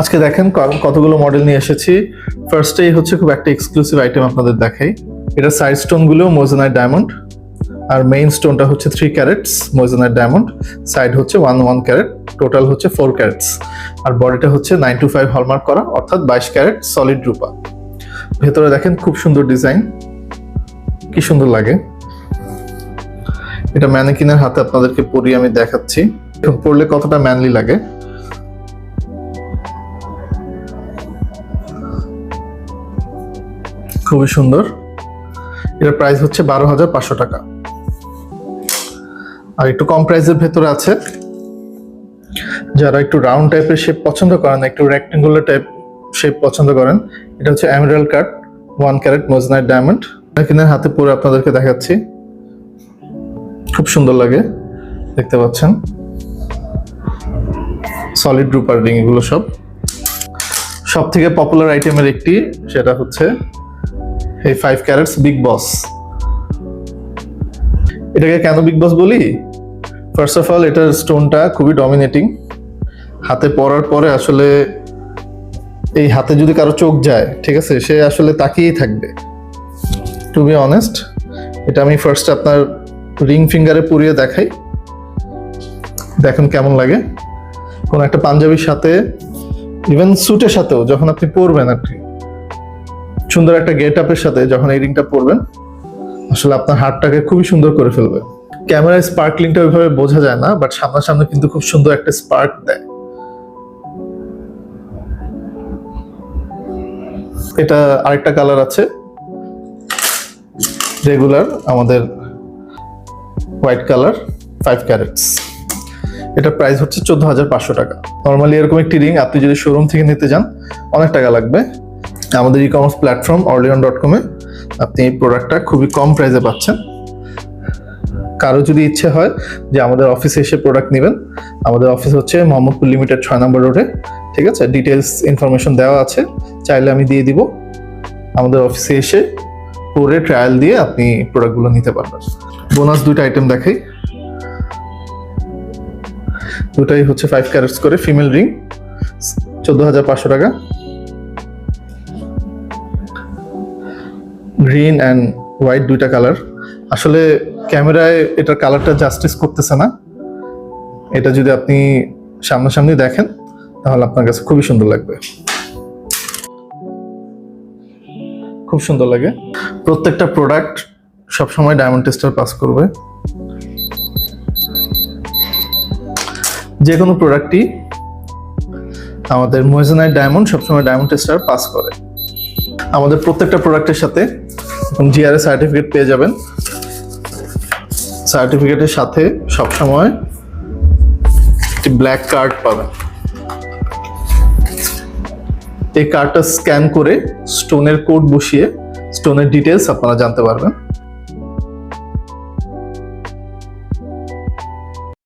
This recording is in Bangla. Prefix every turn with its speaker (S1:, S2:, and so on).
S1: আজকে দেখেন কতগুলো মডেল নিয়ে এসেছি। ফার্স্টেই হচ্ছে খুব একটা এক্সক্লুসিভ আইটেম আপনাদের দেখাই। এটা সাইড স্টোন গুলো মোজেনাইট ডায়মন্ড, আর মেইন স্টোনটা হচ্ছে 3 ক্যারেটস মোজেনাইট ডায়মন্ড, সাইড হচ্ছে 1 ক্যারেট, টোটাল হচ্ছে 4 ক্যারেটস, আর বডিটা হচ্ছে 925 হলমার্ক করা অর্থাৎ 22 ক্যারেট সলিড রূপা। ভেতরে দেখেন খুব সুন্দর ডিজাইন, কি সুন্দর লাগে। এটা ম্যানেকিনের হাতে আপনাদেরকে পরিয়ে আমি দেখাচ্ছি, এখন পরলে কতটা ম্যানলি লাগে। খুবই সুন্দর। এটার প্রাইস হচ্ছে 12,500 টাকা। আর একটু কম প্রাইসের ভেতরে আছে, যারা একটু রাউন্ড টাইপের শেপ পছন্দ করেন, একটু রেক্টেঙ্গুলার টাইপ শেপ পছন্দ করেন, এটা হচ্ছে এমেরাল্ড কাট 1 ক্যারেট মোজেনাইট ডায়মন্ড। ম্যানেকিনের হাতে পরে আপনাদেরকে দেখাচ্ছি, খুব সুন্দর লাগে, দেখতে পাচ্ছেন। সলিড রূপার রিং এগুলো সব থেকে পপুলার আইটেমের একটি, সেটা হচ্ছে এই 5 ক্যারেটস বিগ বস। এটাকে কেন বিগ বস বলি? ফার্স্ট অফ অল এটার স্টোনটা খুবই ডমিনেটিং। হাতে পরার পরে আসলে এই হাতে যদি কারো চোখ যায়, ঠিক আছে, সে আসলে তাকিয়েই থাকবে। টু বি অনেস্ট, এটা আমি ফার্স্ট আপনার রিং ফিঙ্গারে পরিয়ে দেখাই, দেখুন কেমন লাগে। কোন একটা পাঞ্জাবির সাথে, ইভেন স্যুটের সাথেও যখন আপনি পরবেন, আর কি সুন্দর একটা গেট আপের সাথে যখন এই রিংটা পরবেন, আসলে আপনার হাতটাকে খুবই সুন্দর করে ফেলবে। ক্যামেরায় স্পার্কলিংটা ওইভাবে বোঝা যায় না, বাট সামনাসামনি কিন্তু খুব সুন্দর একটা স্পার্ক দেয়। এটা আরেকটা কালার আছে, রেগুলার আমাদের হোয়াইট কালার 5 ক্যারেটস। এটা প্রাইস হচ্ছে 14,500 টাকা। নর্মালি এরকম একটি রিং আপনি যদি শোরুম থেকে নিতে যান অনেক টাকা লাগবে। আমাদের ই কমার্স প্ল্যাটফর্ম orleon.com এ আপনি এই প্রোডাক্টটা খুবই কম প্রাইসে পাচ্ছেন। কারো যদি ইচ্ছে হয় যে আমাদের অফিসে এসে প্রোডাক্ট নেবেন, আমাদের অফিস হচ্ছে মোহাম্মদপুর লিমিটেড 6 নম্বর রোডে, ঠিক আছে। ডিটেলস ইনফরমেশন দেওয়া আছে, চাইলে আমি দিয়ে দিব। আমাদের অফিসে এসে পরে ট্রায়াল দিয়ে আপনি প্রোডাক্টগুলো নিতে পারবেন। বোনাস দুইটা আইটেম দেখাই, দুটাই হচ্ছে 5 ক্যারেটস করে ফিমেল রিং, 14,500 টাকা। গ্রিন অ্যান্ড হোয়াইট দুইটা কালার। আসলে ক্যামেরায় এটার কালারটা জাস্টিস করতেছে না, এটা যদি আপনি সামনাসামনি দেখেন তাহলে আপনার কাছে খুবই সুন্দর লাগবে, খুব সুন্দর লাগে। প্রত্যেকটা প্রোডাক্ট সবসময় ডায়মন্ড টেস্টার পাস করবে। যে কোনো প্রোডাক্টই আমাদের মোজেনাইট ডায়মন্ড সবসময় ডায়মন্ড টেস্টার পাস করে। আমাদের প্রত্যেকটা প্রোডাক্টের সাথে জিআরএস সার্টিফিকেট পেয়ে যাবেন। সার্টিফিকেটের সাথে সবসময় একটি ব্ল্যাক কার্ড পাবেন। এই কার্ডটা স্ক্যান করে স্টোনের কোড বসিয়ে স্টোনের ডিটেলস আপনারা জানতে পারবেন।